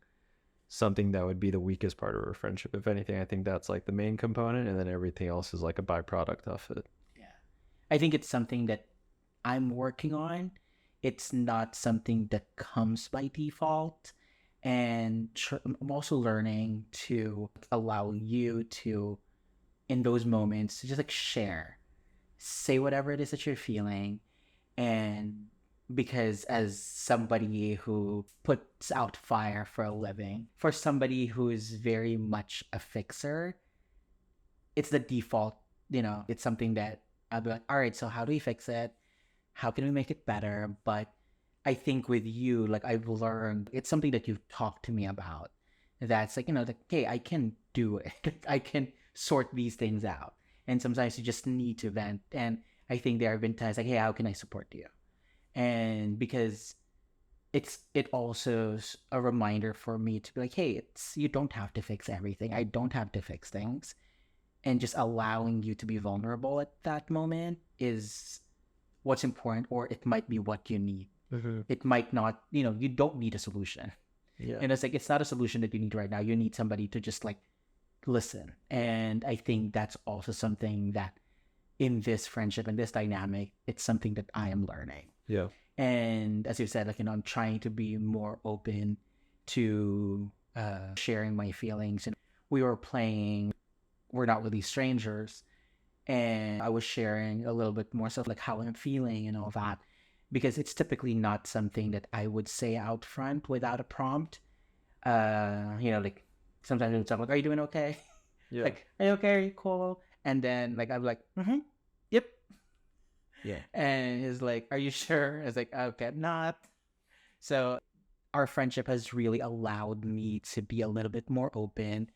something that would be the weakest part of our friendship. If anything, I think that's like the main component, and then everything else is like a byproduct of it. Yeah. I think it's something that I'm working on. It's not something that comes by default. And I'm also learning to allow you to, in those moments, to just like say whatever it is that you're feeling. And because as somebody who puts out fire for a living, for somebody who is very much a fixer, it's the default, it's something that I'll be like, all right, so how do we fix it? How can we make it better? But I think with you, like I've learned, it's something that you've talked to me about. That's like, like, hey, I can do it. I can sort these things out. And sometimes you just need to vent. And I think there have been times like, hey, how can I support you? And because it also a reminder for me to be like, hey, it's you don't have to fix everything. I don't have to fix things. And just allowing you to be vulnerable at that moment is what's important, or it might be what you need. It might not, you don't need a solution. Yeah. And it's like, it's not a solution that you need right now. You need somebody to just like listen. And I think that's also something that in this friendship and this dynamic, it's something that I am learning. Yeah. And as you said, like, I'm trying to be more open to sharing my feelings. And we were playing We're Not Really Strangers, and I was sharing a little bit more stuff like how I'm feeling and all that, because it's typically not something that I would say out front without a prompt. Like sometimes it's like, are you doing okay? Yeah. Like, are you okay? Are you cool? And then like I'm like, yep. Yeah. And he's like, are you sure? I was like, okay, I'm not. So our friendship has really allowed me to be a little bit more open,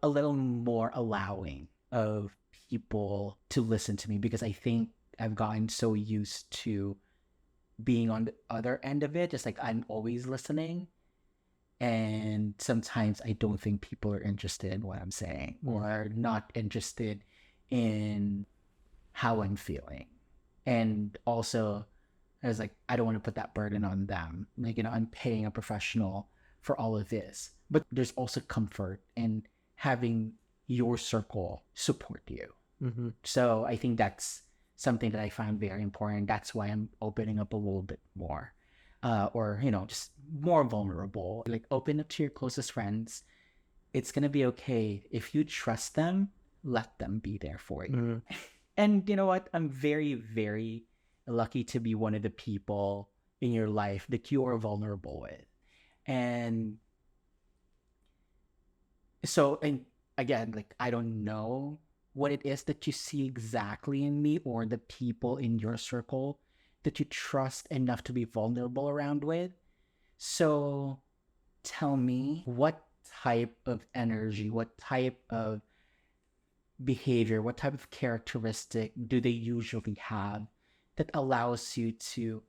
a little more allowing of people to listen to me, because I think I've gotten so used to being on the other end of it, just like I'm always listening. And sometimes I don't think people are interested in what I'm saying, or not interested in how I'm feeling. And also, I was like, I don't want to put that burden on them. Like, I'm paying a professional for all of this. But there's also comfort in having your circle support you. So I think that's something that I found very important. That's why I'm opening up a little bit more. Or, just more vulnerable. Like, open up to your closest friends. It's going to be okay. If you trust them, let them be there for you. And you know what? I'm very, very lucky to be one of the people in your life that you are vulnerable with. And so, and again, like, I don't know what it is that you see exactly in me, or the people in your circle that you trust enough to be vulnerable around with. So tell me, what type of energy, what type of behavior, what type of characteristic do they usually have that allows you to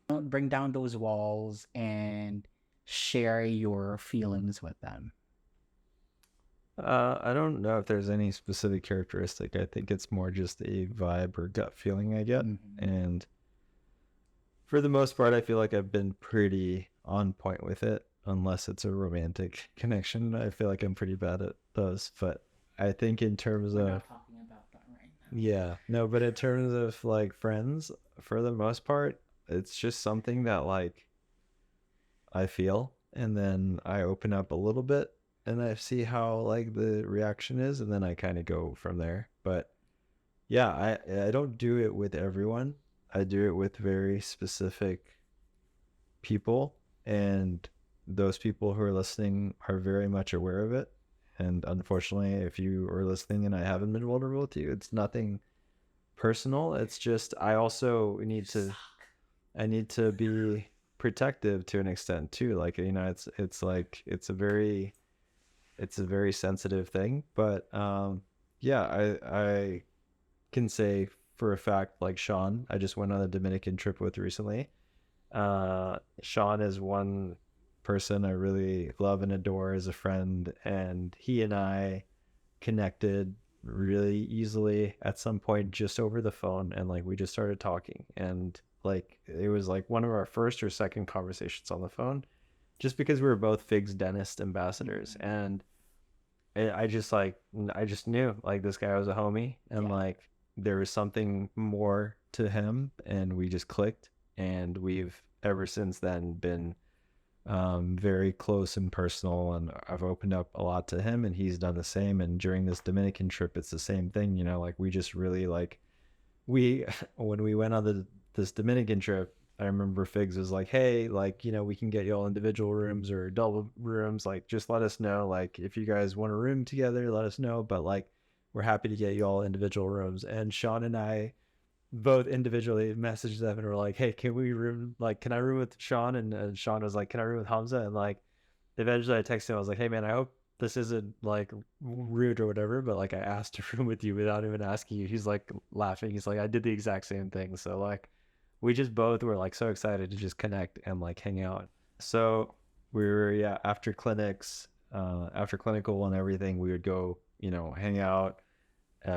bring down those walls and share your feelings with them? I don't know if there's any specific characteristic. I think it's more just a vibe or gut feeling I get. And for the most part, I feel like I've been pretty on point with it, unless it's a romantic connection. I feel like I'm pretty bad at those. But I think in terms We're of, not talking about that right now. yeah, no, but in terms of like friends, for the most part, it's just something that like I feel, and then I open up a little bit and I see how like the reaction is, and then I kind of go from there. But yeah, I don't do it with everyone. I do it with very specific people, and those people who are listening are very much aware of it. And unfortunately, if you are listening and I haven't been vulnerable with you, it's nothing personal. It's just I also need to be protective to an extent too. Like, it's like it's a very sensitive thing. But yeah, I can say for a fact, like Sean, I just went on a Dominican trip with recently. Sean is one person I really love and adore as a friend, and he and I connected really easily at some point just over the phone, and like we just started talking, and like it was like one of our first or second conversations on the phone, just because we were both Figs dentist ambassadors. And I just knew like this guy was a homie, and like there was something more to him, and we just clicked, and we've ever since then been very close and personal, and I've opened up a lot to him, and he's done the same. And during this Dominican trip, it's the same thing, like we just really like when we went on this Dominican trip, I remember Figs was like, hey, like, we can get you all individual rooms or double rooms. Like, just let us know. Like, if you guys want a room together, let us know. But like, we're happy to get you all individual rooms. And Sean and I both individually messaged them and were like, hey, can I room with Sean? And Sean was like, can I room with Hamza? And like, eventually I texted him. I was like, hey man, I hope this isn't like rude or whatever, but like I asked to room with you without even asking you. He's like laughing. He's like, I did the exact same thing. So like we just both were like so excited to just connect and like hang out. So we were, yeah, after clinics, after clinical and everything, we would go, hang out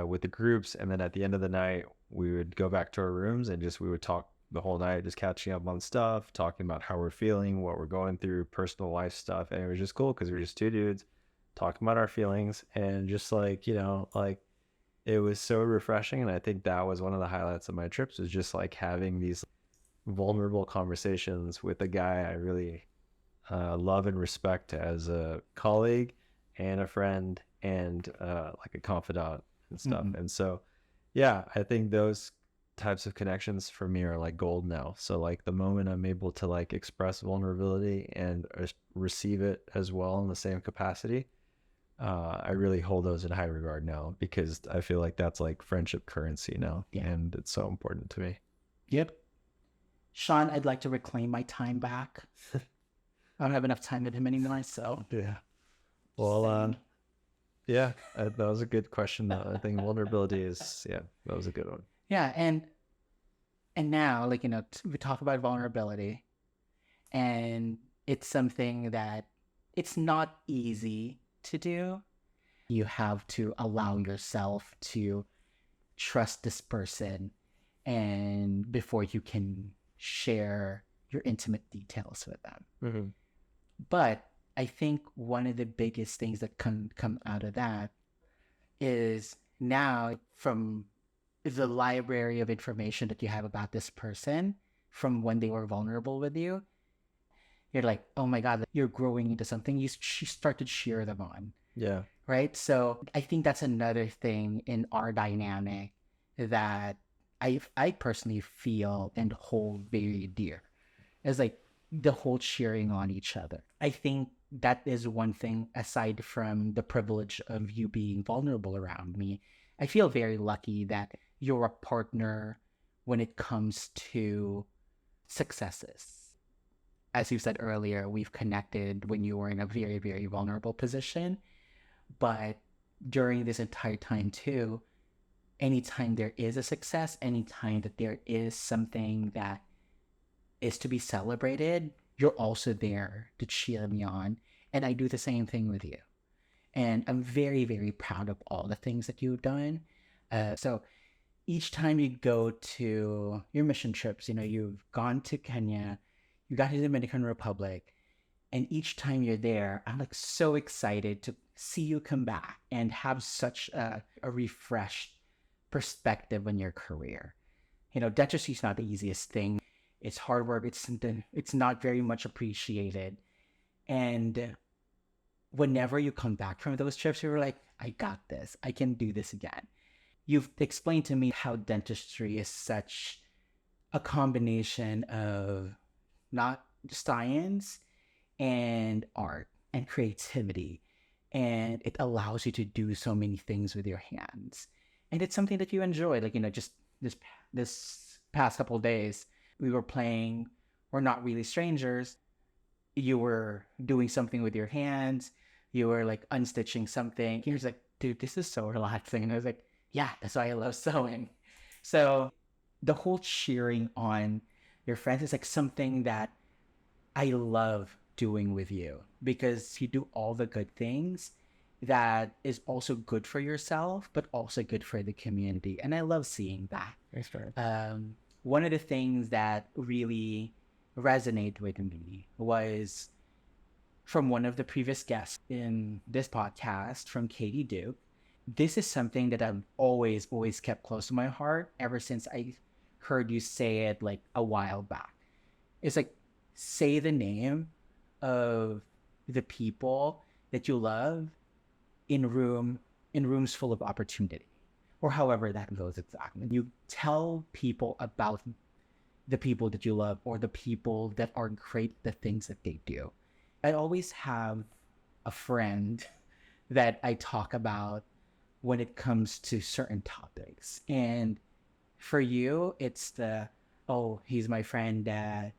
with the groups. And then at the end of the night, we would go back to our rooms and just, we would talk the whole night, just catching up on stuff, talking about how we're feeling, what we're going through, personal life stuff. And it was just cool because we were just two dudes talking about our feelings and just like, like it was so refreshing. And I think that was one of the highlights of my trips, was just like having these vulnerable conversations with a guy I really love and respect as a colleague and a friend and like a confidant and stuff. Mm-hmm. And so, yeah, I think those types of connections for me are like gold now. So like the moment I'm able to like express vulnerability and receive it as well in the same capacity, I really hold those in high regard now, because I feel like that's like friendship currency now, Yeah. and it's so important to me. Yep. Sean, I'd like to reclaim my time back. I don't have enough time with him anymore, so. Yeah. Well, Same. yeah, that was a good question though. I think vulnerability is, yeah, that was a good one. Yeah, and now, like, we talk about vulnerability, and it's something that it's not easy to do. You have to allow yourself to trust this person, and before you can share your intimate details with them. Mm-hmm. But I think one of the biggest things that can come out of that is, now, from the library of information that you have about this person from when they were vulnerable with you, you're like, oh my God, you're growing into something. You start to cheer them on, Yeah. right? So I think that's another thing in our dynamic that I personally feel and hold very dear, is like the whole cheering on each other. I think that is one thing, aside from the privilege of you being vulnerable around me. I feel very lucky that you're a partner when it comes to successes. As you said earlier, we've connected when you were in a very, very vulnerable position. But during this entire time, too, anytime there is a success, anytime that there is something that is to be celebrated, you're also there to cheer me on. And I do the same thing with you. And I'm very, very proud of all the things that you've done. So each time you go to your mission trips, you've gone to Kenya, you got to the Dominican Republic, and each time you're there, I'm like so excited to see you come back and have such a refreshed perspective on your career. Dentistry is not the easiest thing. It's hard work. It's not very much appreciated. And whenever you come back from those trips, you're like, I got this. I can do this again. You've explained to me how dentistry is such a combination of not science and art and creativity. And it allows you to do so many things with your hands. And it's something that you enjoy. Like, just this past couple of days, we were playing We're Not Really Strangers. You were doing something with your hands. You were like unstitching something. He was like, dude, this is so relaxing. And I was like, yeah, that's why I love sewing. So the whole cheering on your friends is like something that I love doing with you, because you do all the good things that is also good for yourself, but also good for the community. And I love seeing that. Thanks, man. One of the things that really resonated with me was from one of the previous guests in this podcast, from Katie Duke. This is something that I've always, always kept close to my heart ever since I heard you say it like a while back. It's like, say the name of the people that you love in rooms full of opportunity, or however that goes exactly. You tell people about the people that you love, or the people that are great at the things that they do. I always have a friend that I talk about when it comes to certain topics. And for you, it's oh, he's my friend that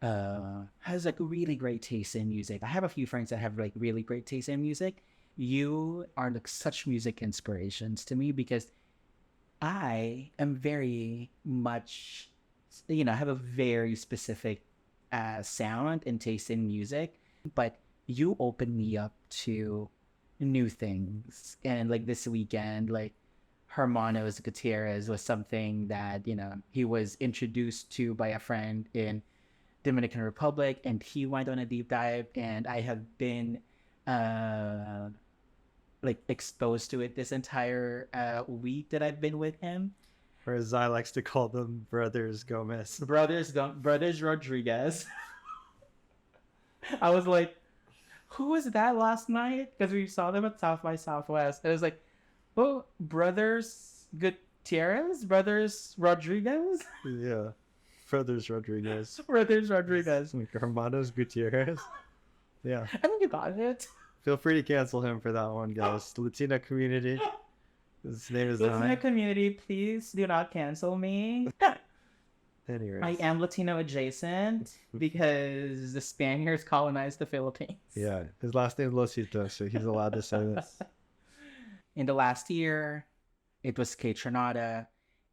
has like really great taste in music. I have a few friends that have like really great taste in music, you are like such music inspirations to me because I am very much, have a very specific sound and taste in music, but you open me up to new things. And like this weekend, like Hermanos Gutierrez was something that, he was introduced to by a friend in Dominican Republic, and he went on a deep dive, and I have been uh like exposed to it this entire week that I've been with him. Or as I likes to call them, Brothers Gomez. Brothers Rodriguez. I was like, who was that last night? Because we saw them at South by Southwest. And it was like, oh, Brothers Gutierrez? Brothers Rodriguez? Yeah. Brothers Rodriguez. Brothers Rodriguez. Like Hermanos Gutierrez. Yeah. I think you got it. Feel free to cancel him for that one, guys. The Latina community. His name is Latina Nine. community, please do not cancel me. Anyways. I am Latino adjacent because the Spaniards colonized the Philippines. Yeah. His last name is Losito, so he's allowed to say this. In the last year, it was Kate Trinata,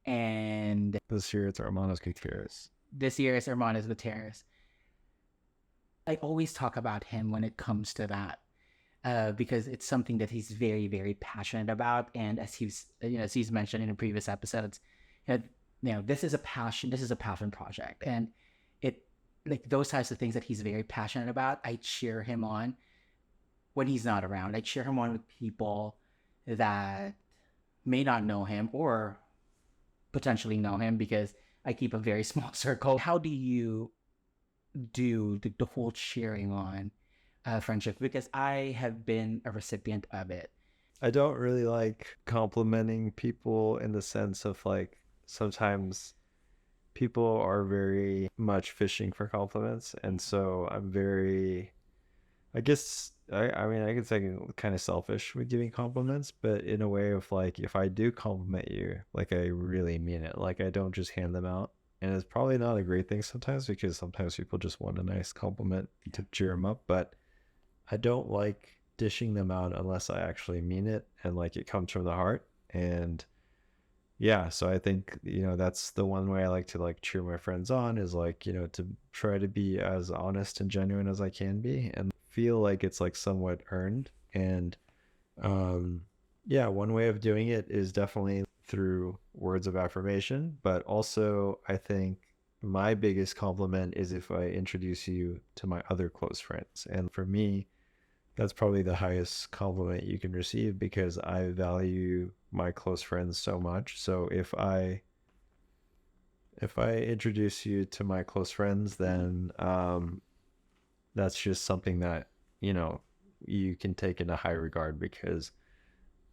and This year it's Hermanos Gutierrez. this year is Hermanos Gutierrez. I always talk about him when it comes to that. Because it's something that he's very, very passionate about, and as he's mentioned in previous episodes, this is a passion project, and it like those types of things that he's very passionate about. I cheer him on when he's not around. I cheer him on with people that may not know him or potentially know him because I keep a very small circle. How do you do the whole cheering on friendship? Because I have been a recipient of it. I don't really like complimenting people in the sense of like sometimes people are very much fishing for compliments, and so I'm very, I guess I mean I could say kind of selfish with giving compliments, but in a way of like if I do compliment you, like I really mean it. Like I don't just hand them out. And it's probably not a great thing sometimes because sometimes people just want a nice compliment to cheer them up, but I don't like dishing them out unless I actually mean it and like it comes from the heart. And yeah, so I think, that's the one way I like to like cheer my friends on is like, to try to be as honest and genuine as I can be and feel like it's like somewhat earned. And yeah, one way of doing it is definitely through words of affirmation, but also I think my biggest compliment is if I introduce you to my other close friends. And for me, that's probably the highest compliment you can receive because I value my close friends so much. So if I introduce you to my close friends, then that's just something that, you can take into high regard because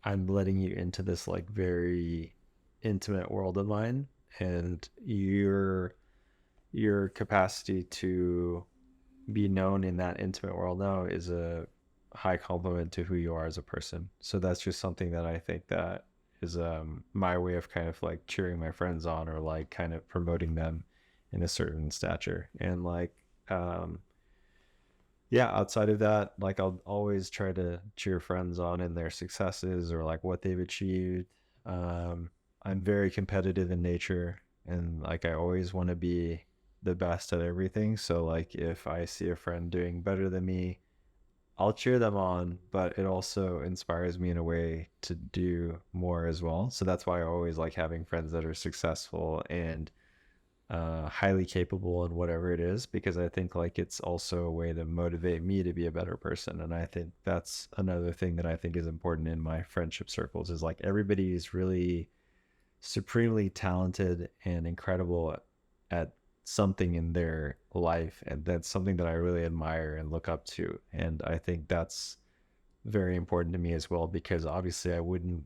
I'm letting you into this like very intimate world of mine, and your capacity to be known in that intimate world now is a high compliment to who you are as a person. So that's just something that I think that is my way of kind of like cheering my friends on or like kind of promoting them in a certain stature. And like yeah, outside of that, like I'll always try to cheer friends on in their successes or like what they've achieved. I'm very competitive in nature, and like I always want to be the best at everything. So like if I see a friend doing better than me, I'll cheer them on, but it also inspires me in a way to do more as well. So that's why I always like having friends that are successful and highly capable in whatever it is, because I think like it's also a way to motivate me to be a better person. And I think that's another thing that I think is important in my friendship circles is like everybody is really supremely talented and incredible at something in their life, and that's something that I really admire and look up to. And I think that's very important to me as well, because obviously I wouldn't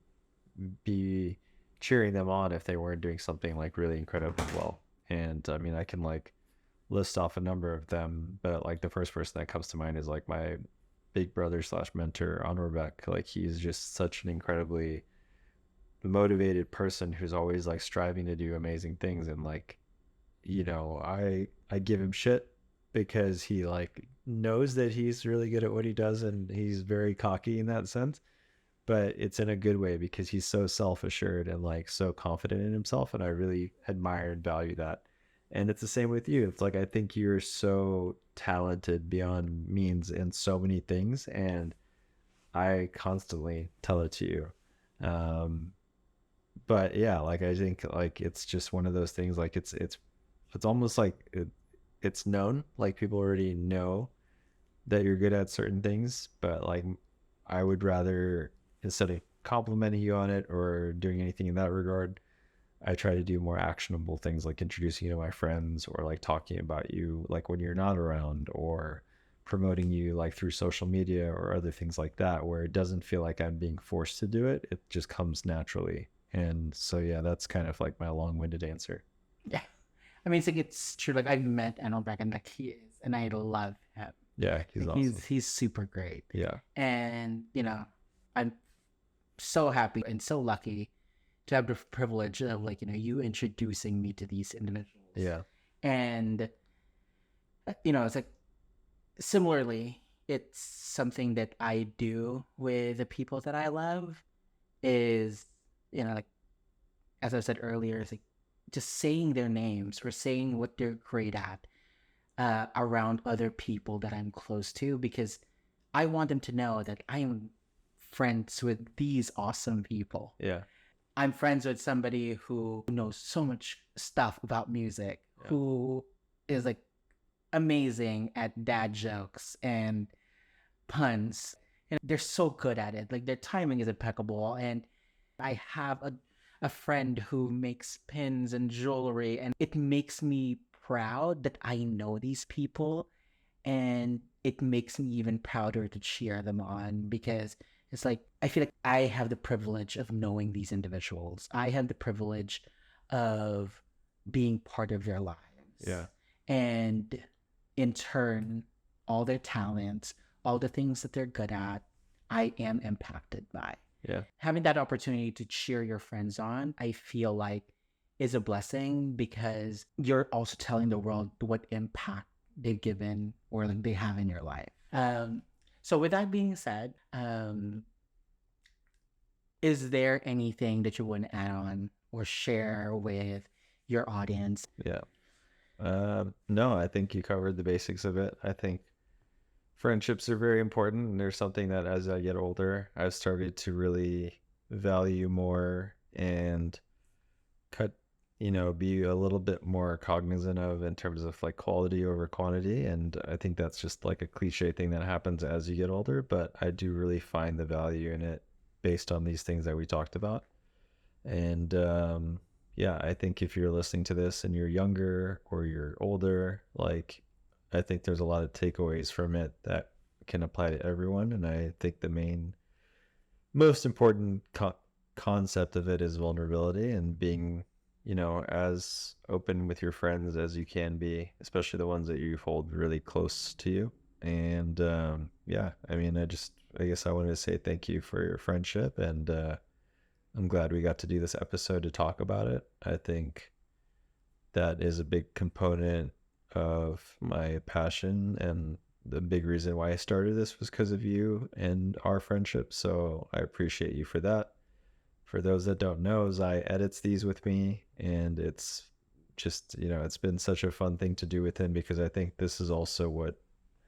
be cheering them on if they weren't doing something like really incredibly well. And I mean, I can like list off a number of them, but like the first person that comes to mind is like my big brother slash mentor, Anwar. Like he's just such an incredibly motivated person who's always like striving to do amazing things. And like, I give him shit because he like knows that he's really good at what he does and he's very cocky in that sense, but it's in a good way because he's so self-assured and like so confident in himself, and I really admire and value that. And it's the same with you. It's like I think you're so talented beyond means in so many things, and I constantly tell it to you. um but yeah, like I think like it's just one of those things, like it's almost like it's known, like people already know that you're good at certain things, but like I would rather, instead of complimenting you on it or doing anything in that regard, I try to do more actionable things like introducing you to my friends, or like talking about you like when you're not around, or promoting you like through social media or other things like that, where it doesn't feel like I'm being forced to do it. It just comes naturally. And so yeah, that's kind of like my long-winded answer. Yeah. I mean, it's like it's true. Like I've met Arnold Bracken, like he is, and I love him. Yeah, he's Like awesome. he's super great, Yeah. and I'm so happy and so lucky to have the privilege of like you introducing me to these individuals, Yeah. and it's like similarly, it's something that I do with the people that I love is like as I said earlier, it's like just saying their names or saying what they're great at around other people that I'm close to, because I want them to know that I am friends with these awesome people. Yeah. I'm friends with somebody who knows so much stuff about music, Yeah. who is like amazing at dad jokes and puns. And they're so good at it. Like their timing is impeccable. And I have a friend who makes pins and jewelry, and it makes me proud that I know these people, and it makes me even prouder to cheer them on, because it's like I feel like I have the privilege of knowing these individuals. I have the privilege of being part of their lives. Yeah. And in turn, all their talents, all the things that they're good at, I am impacted by. Yeah. Having that opportunity to cheer your friends on, I feel like is a blessing, because you're also telling the world what impact they've given or like they have in your life. So with that being said, is there anything that you want to add on or share with your audience? Yeah. No, I think you covered the basics of it. I think friendships are very important, and there's something that as I get older, I've started to really value more and cut, be a little bit more cognizant of in terms of like quality over quantity. And I think that's just like a cliche thing that happens as you get older, but I do really find the value in it based on these things that we talked about. And yeah, I think if you're listening to this and you're younger or you're older, like I think there's a lot of takeaways from it that can apply to everyone. And I think the most important concept of it is vulnerability, and being, as open with your friends as you can be, especially the ones that you hold really close to you. And yeah, I mean, I guess I wanted to say thank you for your friendship, and I'm glad we got to do this episode to talk about it. I think that is a big component of my passion, and the big reason why I started this was because of you and our friendship. So I appreciate you for that. For those that don't know, Zai edits these with me, and it's just, it's been such a fun thing to do with him, because I think this is also what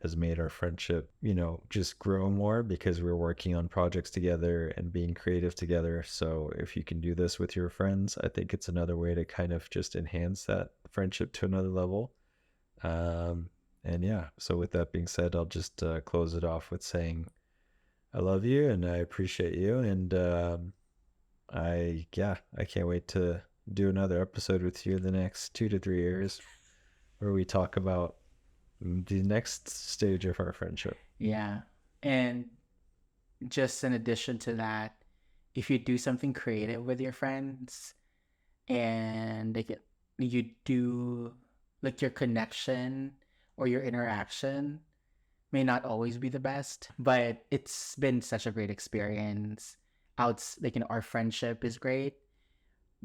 has made our friendship, just grow more, because we're working on projects together and being creative together. So if you can do this with your friends, I think it's another way to kind of just enhance that friendship to another level. And yeah, so with that being said, I'll just close it off with saying I love you and I appreciate you. And I can't wait to do another episode with you in the next 2 to 3 years, where we talk about the next stage of our friendship. Yeah. And just in addition to that, if you do something creative with your friends and you do like your connection or your interaction may not always be the best, but it's been such a great experience. Our friendship is great.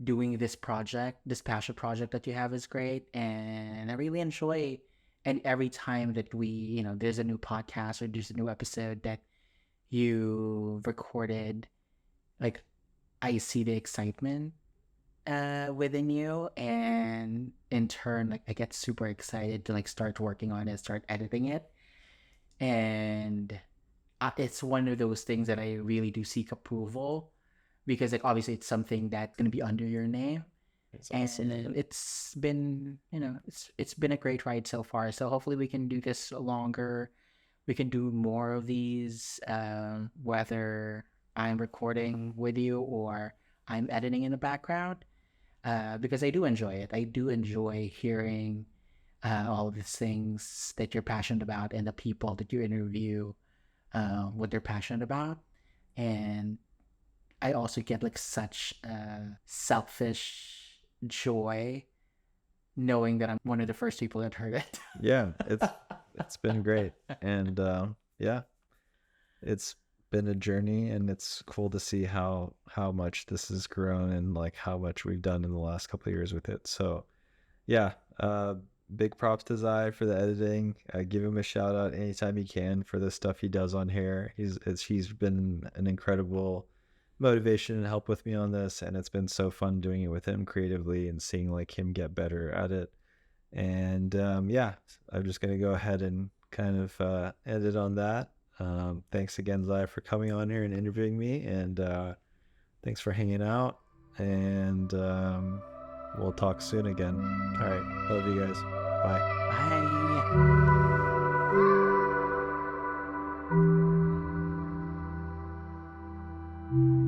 Doing this project, this passion project that you have is great, and I really enjoy And every time that there's a new podcast or there's a new episode that you recorded, like, I see the excitement within you, and in turn, like, I get super excited to like start working on it, start editing it. And it's one of those things that I really do seek approval, because like obviously it's something that's going to be under your name. It's And awesome. it's been, it's been a great ride so far. So hopefully we can do this longer. We can do more of these, whether I'm recording with you or I'm editing in the background, because I do enjoy it. I do enjoy hearing all of these things that you're passionate about, and the people that you interview, what they're passionate about. And I also get like such selfish joy knowing that I'm one of the first people that heard it. Yeah, it's been great. And yeah, it's been a journey, and it's cool to see how much this has grown and like how much we've done in the last couple of years with it. So yeah, big props to Zai for the editing. Give him a shout out anytime you can for the stuff he does on here. He's been an incredible motivation and help with me on this, and it's been so fun doing it with him creatively and seeing like him get better at it. And yeah, I'm just gonna go ahead and kind of end it on that. Thanks again, Zai, for coming on here and interviewing me, and thanks for hanging out. And we'll talk soon again. All right, love you guys. Bye. Bye.